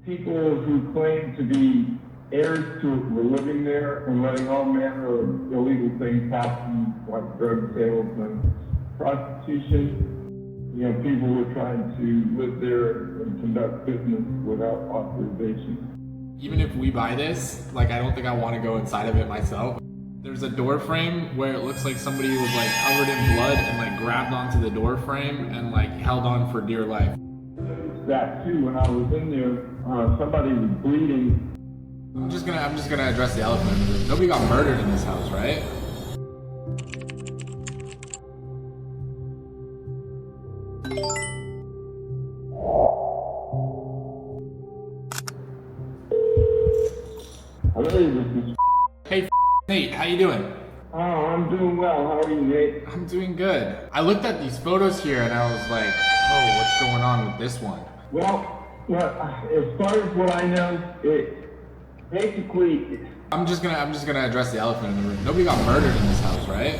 People who claim to be heirs to it were living there and letting all manner of illegal things happen, like drug sales and prostitution. You know, people were trying to live there and conduct business without authorization. Even if we buy this, like, I don't think I want to go inside of it myself. There's a door frame where it looks like somebody was like covered in blood and like grabbed onto the door frame and like held on for dear life. That too, when I was in there, somebody was bleeding. I'm just gonna address the elephant in the room. Nobody got murdered in this house, right? Hello, this is. Hey, Nate, how you doing? Oh, I'm doing well. How are you, Nate? I'm doing good. I looked at these photos here and I was like, oh, what's going on with this one? Well, as far as what I know, it basically. I'm just gonna address the elephant in the room. Nobody got murdered in this house, right?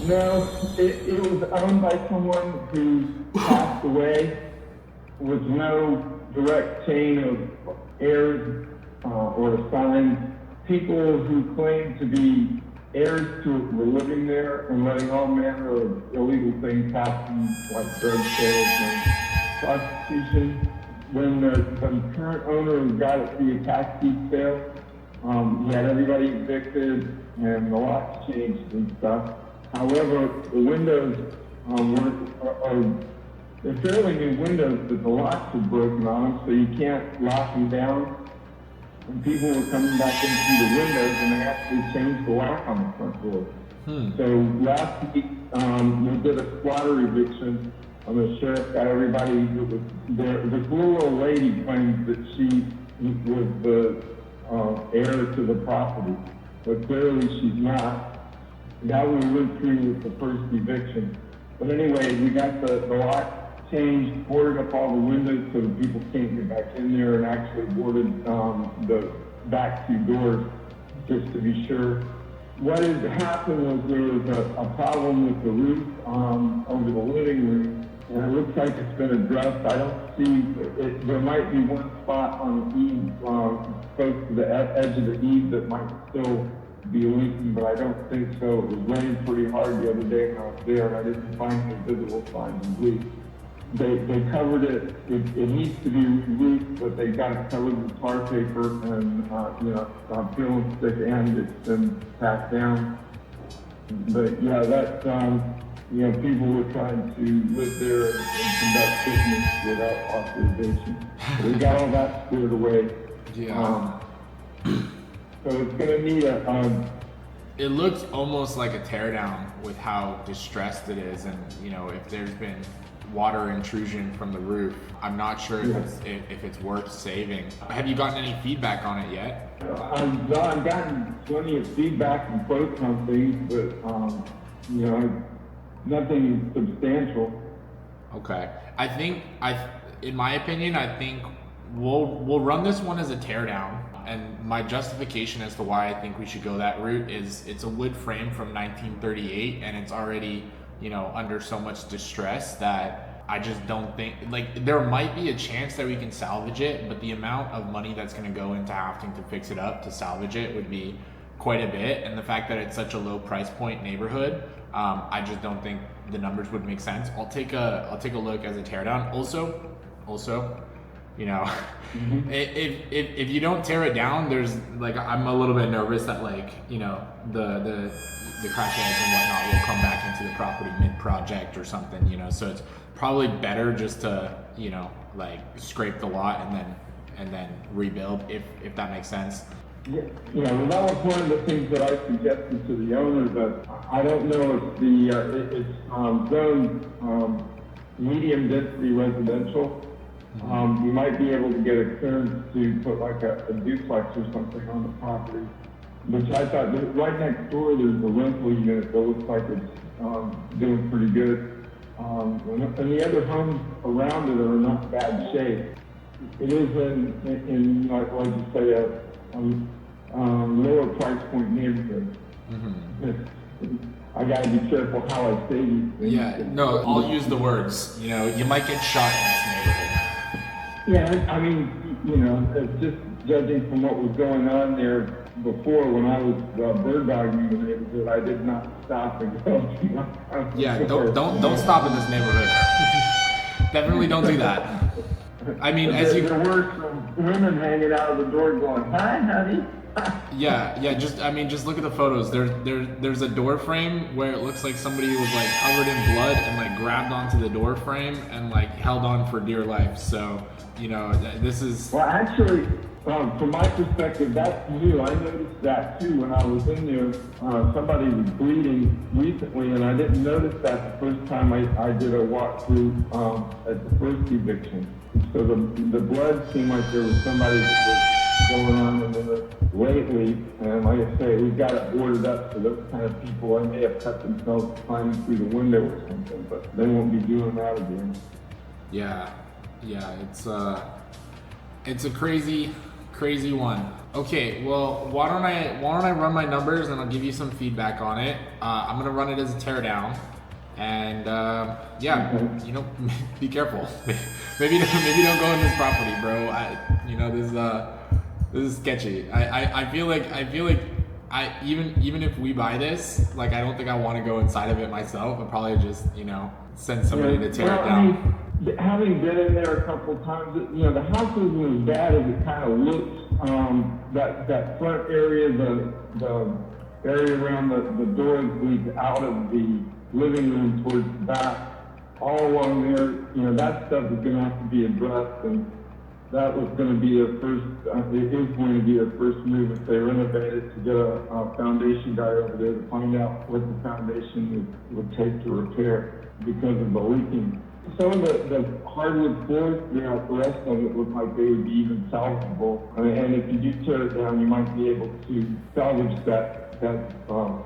No, it was owned by someone who passed away with no direct chain of heirs or assigned. People who claim to be heirs to it were living there and letting all manner of illegal things happen, like drug sales and prostitution. When the current owner got it via tax deed sale, he had everybody evicted and the locks changed and stuff. However, the windows they're fairly new windows, but the locks are broken on them, so you can't lock them down. And people were coming back in through the windows, and they actually changed the lock on the front door. So last week, we did a squatter eviction. The sheriff got everybody that was there. This little old lady claims that she was the heir to the property, but clearly she's not. That we went through with the first eviction. But anyway, we got the lock changed, boarded up all the windows so that people can't get back in there, and actually boarded the back two doors just to be sure. What had happened was there was a problem with the roof over the living room, and it looks like it's been addressed. I don't see it. There might be one spot on the eave, close to the edge of the eave, that might still be leaking, but I don't think so. It was raining pretty hard the other day when I was there, and I didn't find any visible signs of leak. They covered it. It needs to be re-roofed, but they got it covered with tar paper and peeling stick, and it's been packed down. But yeah, that people were trying to live there and conduct business without authorization. We got all that squared away. Yeah. So it's gonna need It looks almost like a teardown with how distressed it is, and if there's been water intrusion from the roof, I'm not sure if it's worth saving. Have you gotten any feedback on it yet? I've gotten plenty of feedback and quotes on things, but nothing substantial. Okay, in my opinion, I think we'll run this one as a teardown. And my justification as to why I think we should go that route is it's a wood frame from 1938, and it's already under so much distress that I just don't think, like, there might be a chance that we can salvage it, but the amount of money that's going to go into having to fix it up to salvage it would be quite a bit. And the fact that it's such a low price point neighborhood, I just don't think the numbers would make sense. I'll take a look as a teardown. Also, if you don't tear it down, there's I'm a little bit nervous that the crackheads and whatnot will come back into the property mid-project or something, so it's probably better just to scrape the lot and then rebuild, if that makes sense. Yeah, well, that was one of the things that I suggested to the owner, but I don't know if it's zoned medium density residential. You might be able to get a clearance to put like a duplex or something on the property, which I thought right next door there's a rental unit that looks like it's doing pretty good. And the other homes around it are in not bad shape. It is in like you say, a lower price point neighborhood. I gotta be careful how I say these things. Yeah, no, I'll use the words. You might get shot in this neighborhood. Yeah, I mean, you know, it's just judging from what was going on there before when I was bird dogging the neighborhood, I did not stop and go to my front Yeah, door. don't stop in this neighborhood. Definitely don't do that. I mean, as you There were some women hanging out of the door going, "Hi, honey." yeah, just look at the photos. There's a door frame where it looks like somebody was like covered in blood and like grabbed onto the door frame and like held on for dear life. So, you know, this is Well, actually, from my perspective, that's new. I noticed that too when I was in there. Somebody was bleeding recently, and I didn't notice that the first time I did a walkthrough at the first eviction. So the blood seemed like there was somebody that was going on in there lately. And like I say, we've got it boarded up, so those kind of people, they may have cut themselves climbing through the window or something, but they won't be doing that again. yeah, it's a crazy one. Okay, well, why don't I run my numbers and I'll give you some feedback on it. I'm gonna run it as a teardown, and yeah, you know, be careful. maybe don't go in this property, bro. This is sketchy. I feel like even if we buy this, like I don't think I want to go inside of it myself. I'll probably just send somebody to tear it down. I mean, having been in there a couple of times, the house isn't as bad as it kind of looks. That front area, the area around the door leads out of the living room towards the back. All along there, that stuff is going to have to be addressed, and that was going to be it is going to be a first move if they renovate it, to get a foundation guy over there to find out what the foundation would take to repair because of the leaking. Some of the hardwood floors throughout the rest of it look like they would be even salvageable. And if you do tear it down, you might be able to salvage that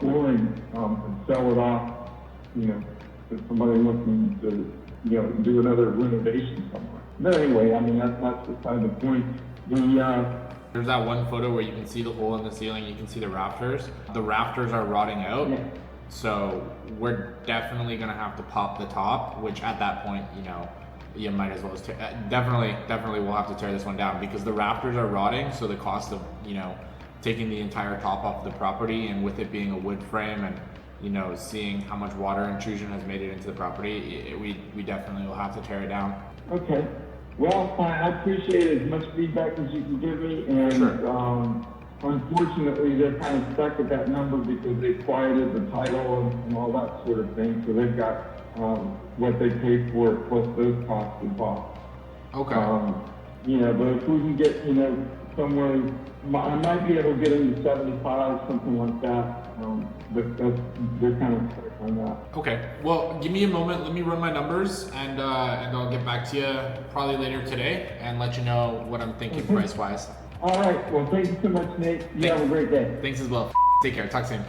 flooring and sell it off, to somebody looking to, do another renovation somewhere. But anyway, I mean, that's beside the point. There's that one photo where you can see the hole in the ceiling, you can see the rafters. The rafters are rotting out. Yeah. So we're definitely gonna have to pop the top, which at that point, you might as well just definitely we'll have to tear this one down because the rafters are rotting. So the cost of, taking the entire top off the property, and with it being a wood frame and, seeing how much water intrusion has made it into the property, we definitely will have to tear it down. Okay. Well, I appreciate as much feedback as you can give me, and Sure. Unfortunately, they're kind of stuck at that number because they quieted the title and all that sort of thing. So they've got what they paid for it plus those costs involved. Okay. But if we can get, somewhere, I might be able to get into 75, something like that. But they're kind of stuck on that. Okay. Well, give me a moment. Let me run my numbers, and I'll get back to you probably later today and let you know what I'm thinking price-wise. All right. Well, thank you so much, Nate. You have a great day. Thanks as well. Take care. Talk soon.